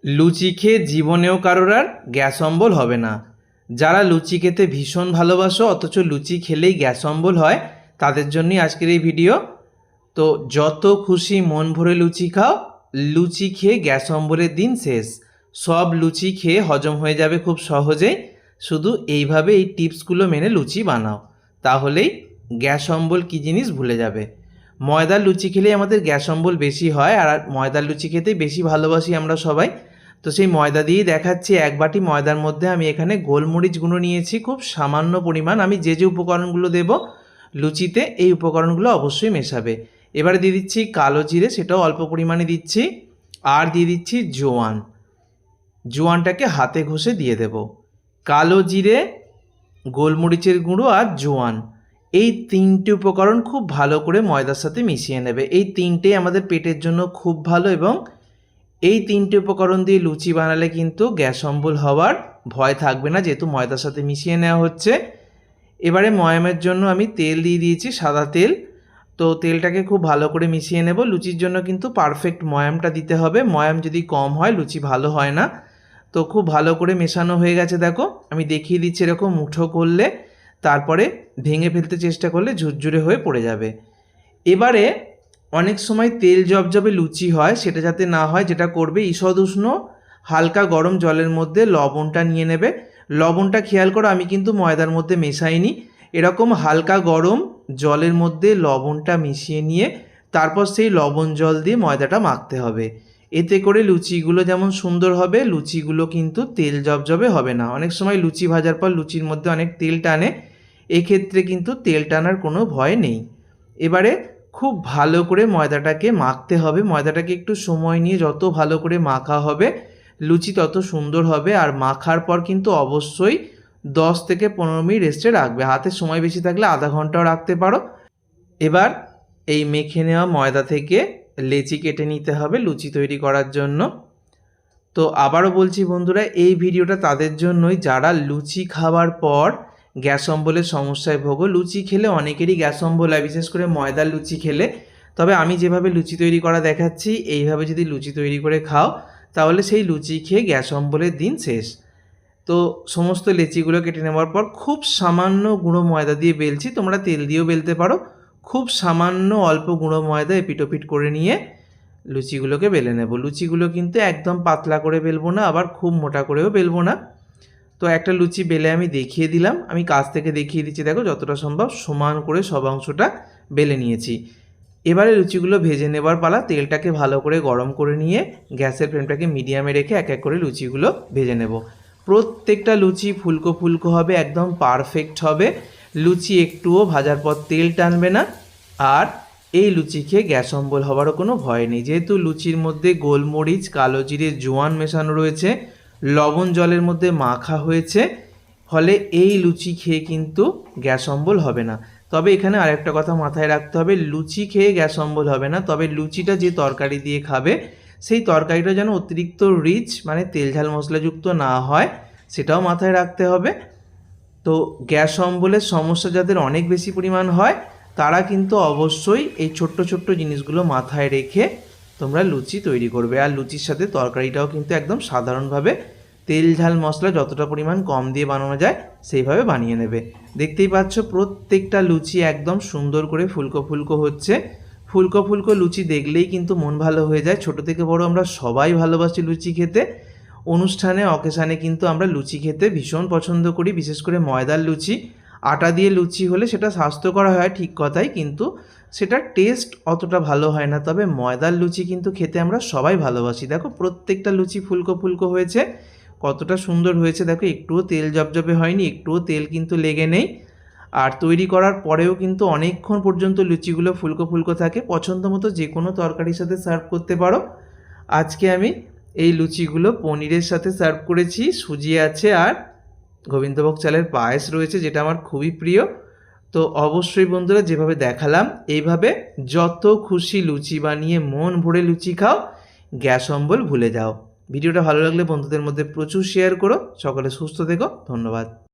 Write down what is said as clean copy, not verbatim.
লুচি খেয়ে জীবনেও কারোর আর গ্যাস অম্বল হবে না। যারা লুচি খেতে ভীষণ ভালোবাসো অথচ লুচি খেলেই গ্যাস অম্বল হয়, তাদের জন্যই আজকের এই ভিডিও। তো যত খুশি মন ভরে লুচি খাও, লুচি খেয়ে গ্যাস অম্বলের দিন শেষ। সব লুচি খেয়ে হজম হয়ে যাবে খুব সহজেই। শুধু এইভাবে এই টিপসগুলো মেনে লুচি বানাও, তাহলেই গ্যাস অম্বল কী জিনিস ভুলে যাবে। ময়দার লুচি খেলেই আমাদের গ্যাস অম্বল বেশি হয়, আর ময়দার লুচি খেতেই বেশি ভালোবাসি আমরা সবাই। তো সেই ময়দা দিয়েই দেখাচ্ছি। এক বাটি ময়দার মধ্যে আমি এখানে গোলমরিচ গুঁড়ো নিয়েছি খুব সামান্য পরিমাণ। আমি যে যে উপকরণগুলো দেব লুচিতে, এই উপকরণগুলো অবশ্যই মেশাবে। এবারে দিয়ে দিচ্ছি কালো জিরে, সেটাও অল্প পরিমাণে দিচ্ছি। আর দিয়ে দিচ্ছি জোয়ান। জোয়ানটাকে হাতে ঘষে দিয়ে দেব। কালো জিরে, গোলমরিচের গুঁড়ো আর জোয়ান, এই তিনটে উপকরণ খুব ভালো করে ময়দার সাথে মিশিয়ে নেবে। এই তিনটেই আমাদের পেটের জন্য খুব ভালো, এবং এই তিনটে উপকরণ দিয়ে লুচি বানালে কিন্তু গ্যাস অম্বল হওয়ার ভয় থাকবে না, যেহেতু ময়দার সাথে মিশিয়ে নেওয়া হচ্ছে। এবারে ময়ামের জন্য আমি তেল দিয়ে দিয়েছি, সাদা তেল। তো তেলটাকে খুব ভালো করে মিশিয়ে নেব। লুচির জন্য কিন্তু পারফেক্ট ময়ামটা দিতে হবে। ময়াম যদি কম হয় লুচি ভালো হয় না। তো খুব ভালো করে মেশানো হয়ে গেছে, দেখো আমি দেখিয়ে দিচ্ছি। এরকম মুঠো করলে, তারপরে ভেঙে ফেলতে চেষ্টা করলে ঝুরঝুরে হয়ে পড়ে যাবে। এবারে অনেক সময় তেল জবজবে লুচি হয়, সেটা যাতে না হয় যেটা করবে, ঈষদ উষ্ণ হালকা গরম জলের মধ্যে লবণটা নিয়ে নেবে। লবণটা খেয়াল করো, আমি কিন্তু ময়দার মধ্যে মেশাইনি। এরকম হালকা গরম জলের মধ্যে লবণটা মিশিয়ে নিয়ে তারপর সেই লবণ জল দিয়ে ময়দাটা মাখতে হবে। এতে করে লুচিগুলো যেমন সুন্দর হবে, লুচিগুলো কিন্তু তেল জবজবে হবে না। অনেক সময় লুচি ভাজার পর লুচির মধ্যে অনেক তেল টানে, এক্ষেত্রে কিন্তু তেল টানার কোনো ভয় নেই। এবারে খুব ভালো করে ময়দাটাকে মাখতে হবে। ময়দাটাকে একটু সময় নিয়ে যত ভালো করে মাখা হবে লুচি তত সুন্দর হবে। আর মাখার পর কিন্তু অবশ্যই 10 থেকে 15 মিনিট রেস্টে রাখবে। হাতে সময় বেশি থাকলে আধা ঘন্টাও রাখতে পারো। এবার এই মেখে নেওয়া ময়দা থেকে লেচি কেটে নিতে হবে লুচি তৈরি করার জন্য। তো আবারও বলছি বন্ধুরা, এই ভিডিওটা তাদের জন্যই যারা লুচি খাওয়ার পর গ্যাস অম্বলের সমস্যায় ভোগো। লুচি খেলে অনেকেরই গ্যাস অম্বল হয়, বিশেষ করে ময়দার লুচি খেলে। তবে আমি যেভাবে লুচি তৈরি করা দেখাচ্ছি, এইভাবে যদি লুচি তৈরি করে খাও, তাহলে সেই লুচি খেয়ে গ্যাস অম্বলের দিন শেষ। তো সমস্ত লেচিগুলো কেটে নেওয়ার পর খুব সামান্য গুঁড়ো ময়দা দিয়ে বেলছি, তোমরা তেল দিয়েও বেলতে পারো। খুব সামান্য অল্প গুঁড়ো ময়দা এপিটোপিট করে নিয়ে লুচিগুলোকে বেলে নেব। লুচিগুলো কিন্তু একদম পাতলা করে বেলবো না, আবার খুব মোটা করেও বেলবো না। তো একটা লুচি বেলে আমি দেখিয়ে দিলাম, আমি কাছ থেকে দেখিয়ে দিচ্ছি। দেখো যতটা সম্ভব সমান করে সব অংশটা বেলে নিয়েছি। এবারে লুচিগুলো ভেজে নেবার পালা। তেলটাকে ভালো করে গরম করে নিয়ে গ্যাসের ফ্লেমটাকে মিডিয়ামে রেখে এক এক করে লুচিগুলো ভেজে নেব। প্রত্যেকটা লুচি ফুলকো ফুলকো হবে, একদম পারফেক্ট হবে। লুচি একটুও ভাজার পর তেল টানবে না। আর এই লুচি খেয়ে গ্যাস অম্বল হওয়ারও কোনো ভয় নেই, যেহেতু লুচির মধ্যে গোলমরিচ, কালো জিরে, জোয়ান মেশানো রয়েছে, লবণ জলের মধ্যে মাখা হয়েছে, ফলে এই লুচি খেয়ে কিন্তু গ্যাস অম্বল হবে না। তবে এখানে আরেকটা কথা মাথায় রাখতে হবে, লুচি খেয়ে গ্যাস অম্বল হবে না, তবে লুচিটা যে তরকারি দিয়ে খাবে সেই তরকারিটা যেন অতিরিক্ত রিচ, মানে তেল ঝাল মশলাযুক্ত না হয়, সেটাও মাথায় রাখতে হবে। তো গ্যাস অম্বলের সমস্যা যাদের অনেক বেশি পরিমাণ হয়, তারা কিন্তু অবশ্যই এই ছোট্ট ছোট্ট জিনিসগুলো মাথায় রেখে তোমরা লুচি তৈরি করবে। আর লুচির সাথে তরকারিটাও কিন্তু একদম সাধারণভাবে তেল ঝাল মশলা যতটা পরিমাণ কম দিয়ে বানানো যায় সেইভাবে বানিয়ে নেবে। দেখতেই পাচ্ছ প্রত্যেকটা লুচি একদম সুন্দর করে ফুলকো ফুলকো হচ্ছে। ফুলকো ফুলকো লুচি দেখলেই কিন্তু মন ভালো হয়ে যায়। ছোট থেকে বড় আমরা সবাই ভালোবাসি লুচি খেতে। অনুষ্ঠানে অকেশানে কিন্তু আমরা লুচি খেতে ভীষণ পছন্দ করি, বিশেষ করে ময়দার লুচি। আটা দিয়ে লুচি হলে সেটা স্বাস্থ্যকর হয় ঠিক কথাই, কিন্তু সেটার টেস্ট অতটা ভালো হয় না। তবে ময়দার লুচি কিন্তু খেতে আমরা সবাই ভালোবাসি। দেখো প্রত্যেকটা লুচি ফুলকো ফুলকো হয়েছে, কতটা সুন্দর হয়েছে। দেখো একটুও তেল জবজবে হয়নি, একটুও তেল কিন্তু লেগে নেই। আর তৈরি করার পরেও কিন্তু অনেকক্ষণ পর্যন্ত লুচিগুলো ফুলকো ফুলকো থাকে। পছন্দ মতো যে কোনো তরকারির সাথে সার্ভ করতে পারো। আজকে আমি এই লুচিগুলো পনিরের সাথে সার্ভ করেছি। সুজি আছে আর গোবিন্দভোগ চালের পায়েস রয়েছে, যেটা আমার খুবই প্রিয়। তো অবশ্যই বন্ধুরা, যেভাবে দেখালাম এইভাবে যত খুশি লুচি বানিয়ে মন ভরে লুচি খাও, গ্যাস অম্বল ভুলে যাও। ভিডিওটা ভালো লাগলে বন্ধুদের মধ্যে প্রচুর শেয়ার করো। সকলে সুস্থ থেকো, ধন্যবাদ।